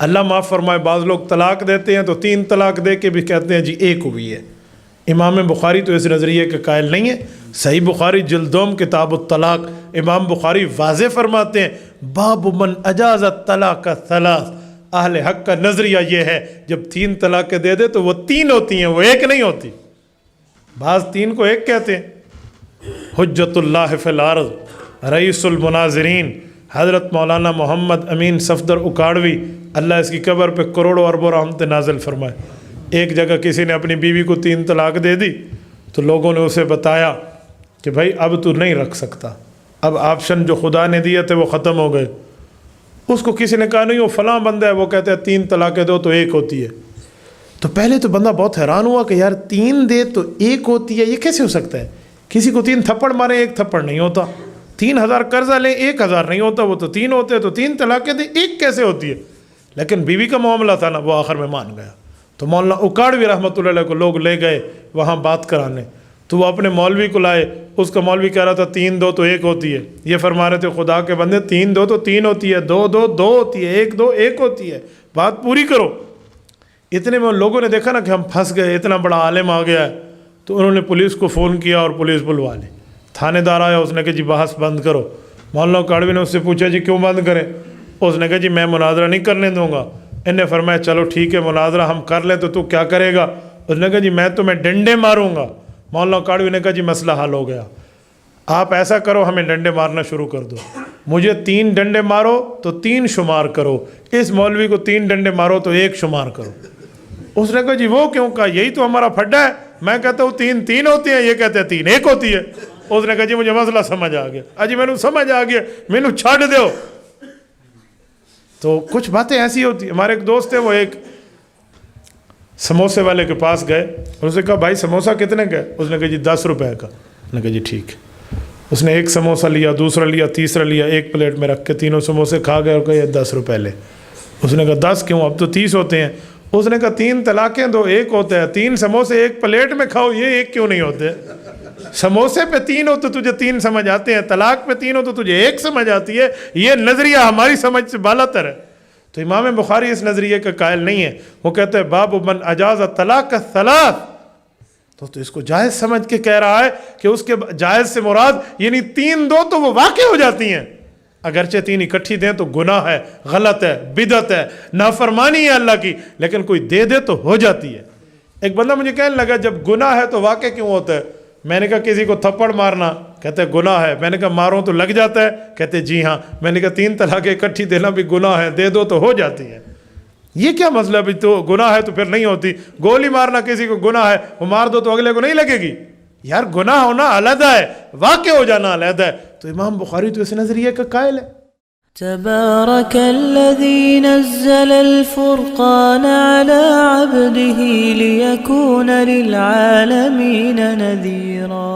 اللہ معاف فرمائے بعض لوگ طلاق دیتے ہیں تو 3 طلاق دے کے بھی کہتے ہیں جی ایک ہوئی ہے۔ امام بخاری تو اس نظریے کے قائل نہیں ہے۔ صحیح بخاری جلد 2 کتاب الطلاق، امام بخاری واضح فرماتے ہیں باب من اجاز الطلاق 3۔ اہل حق کا نظریہ یہ ہے جب 3 طلاقیں دے دے تو وہ 3 ہوتی ہیں، وہ ایک نہیں ہوتی۔ بعض 3 کو ایک کہتے ہیں۔ حجت اللہ فی الارض، رئیس المناظرین حضرت مولانا محمد امین صفدر اکاڑوی، اللہ اس کی قبر پہ کروڑوں اربوں رحمت نازل فرمائے۔ ایک جگہ کسی نے اپنی بیوی کو 3 طلاق دے دی تو لوگوں نے اسے بتایا کہ بھائی اب تو نہیں رکھ سکتا، اب آپشن جو خدا نے دیے تھے وہ ختم ہو گئے۔ اس کو کسی نے کہا نہیں وہ فلاں بندہ ہے، وہ کہتے ہیں 3 طلاقیں دو تو ایک ہوتی ہے۔ تو پہلے تو بندہ بہت حیران ہوا کہ یار 3 دے تو ایک ہوتی ہے، یہ کیسے ہو سکتا ہے؟ کسی کو 3 تھپڑ مارے 1 تھپڑ نہیں ہوتا، 3000 قرضہ لیں 1000 نہیں ہوتا، وہ تو 3 ہوتے، تو 3 طلاقیں دیں ایک کیسے ہوتی ہے؟ لیکن بیوی کا معاملہ تھا نا، وہ آخر میں مان گیا۔ تو مولانا اکاڑوی رحمۃ اللہ علیہ کو لوگ لے گئے وہاں بات کرانے، تو وہ اپنے مولوی کو لائے۔ اس کا مولوی کہہ رہا تھا 3 دو تو ایک ہوتی ہے، یہ فرما رہے تھے خدا کے بندے 3 دو تو 3 ہوتی ہے، 2 دو 2 ہوتی ہے، 1 2 1 ہوتی ہے، بات پوری کرو۔ اتنے میں لوگوں نے دیکھا نا کہ ہم پھنس گئے، اتنا بڑا عالم آ گیا ہے، تو انہوں نے پولیس کو فون کیا اور پولیس بلوا لی۔ تھانے دار آیا، اس نے کہا جی بحث بند کرو۔ مولانا اکاڑوی نے اس سے پوچھا جی کیوں بند کریں؟ اس نے کہا جی میں مناظرہ نہیں کرنے دوں گا۔ انہوں نے فرمایا چلو ٹھیک ہے مناظرہ ہم کر لیں، تو کیا کرے گا؟ اس نے کہا جی میں تمہیں ڈنڈے ماروں گا۔ مولانا اکاڑوی نے کہا جی مسئلہ حل ہو گیا، آپ ایسا کرو ہمیں ڈنڈے مارنا شروع کر دو، مجھے 3 ڈنڈے مارو تو 3 شمار کرو، اس مولوی کو 3 ڈنڈے مارو تو 1 شمار کرو۔ اس نے کہا جی وہ کیوں؟ کہا یہی تو ہمارا پھڈا ہے، میں کہتا ہوں 3 3 ہوتی ہیں، یہ کہتے ہیں 3 1 ہوتی ہے۔ اس نے کہا جی مجھے مسئلہ سمجھ آ گیا، اجی میں نے سمجھ آ گیا، میں نے چھاڑ دو۔ تو کچھ باتیں ایسی ہوتی ہیں۔ ہمارے ایک دوست ہے، وہ ایک سموسے والے کے پاس گئے، اس نے کہا بھائی سموسہ کتنے کا ہے؟ اس نے کہا جی 10 روپے کا۔ اس نے کہا جی ٹھیک ہے۔ اس نے ایک سموسہ لیا، دوسرا لیا، تیسرا لیا، ایک پلیٹ میں رکھ کے تینوں سموسے کھا گئے اور کہا یہ 10 روپے لے۔ اس نے کہا 10 کیوں؟ اب تو 30 ہوتے ہیں۔ اس نے کہا 3 طلاقیں دو 1 ہوتا ہے، 3 سموسے ایک پلیٹ میں کھاؤ، یہ 1 کیوں نہیں ہوتے؟ سموسے پہ 3 ہو تو تجھے 3 سمجھ آتے ہیں، طلاق پہ 3 ہو تو تجھے 1 سمجھ آتی ہے۔ یہ نظریہ ہماری سمجھ سے بالا تر ہے۔ تو امام بخاری اس نظریے کا قائل نہیں ہے، وہ کہتے ہیں باب من اجاز الطلاق 3۔ تو اس کو جائز سمجھ کے کہہ رہا ہے کہ اس کے جائز سے مراد یعنی 3 دو تو وہ واقع ہو جاتی ہیں، اگرچہ 3 اکٹھی دیں تو گناہ ہے، غلط ہے، بدعت ہے، نافرمانی ہے اللہ کی، لیکن کوئی دے دے تو ہو جاتی ہے۔ ایک بندہ مجھے کہنے لگا جب گناہ ہے تو واقع کیوں ہوتا ہے؟ میں نے کہا کسی کو تھپڑ مارنا، کہتے ہیں گناہ ہے۔ میں نے کہا ماروں تو لگ جاتا ہے؟ کہتے جی ہاں۔ میں نے کہا 3 طلاقیں اکٹھی دینا بھی گناہ ہے، دے دو تو ہو جاتی ہے۔ یہ کیا مسئلہ؟ بھی تو گناہ ہے تو پھر نہیں ہوتی؟ گولی مارنا کسی کو گناہ ہے، وہ مار دو تو اگلے کو نہیں لگے گی؟ یار گناہ ہونا علیحدہ ہے، واقع ہو جانا علیحدہ ہے۔ تو امام بخاری تو اس نظریے کا قائل ہے۔ تبارك الذي نزل الفرقان على عبده ليكون للعالمين نذيرا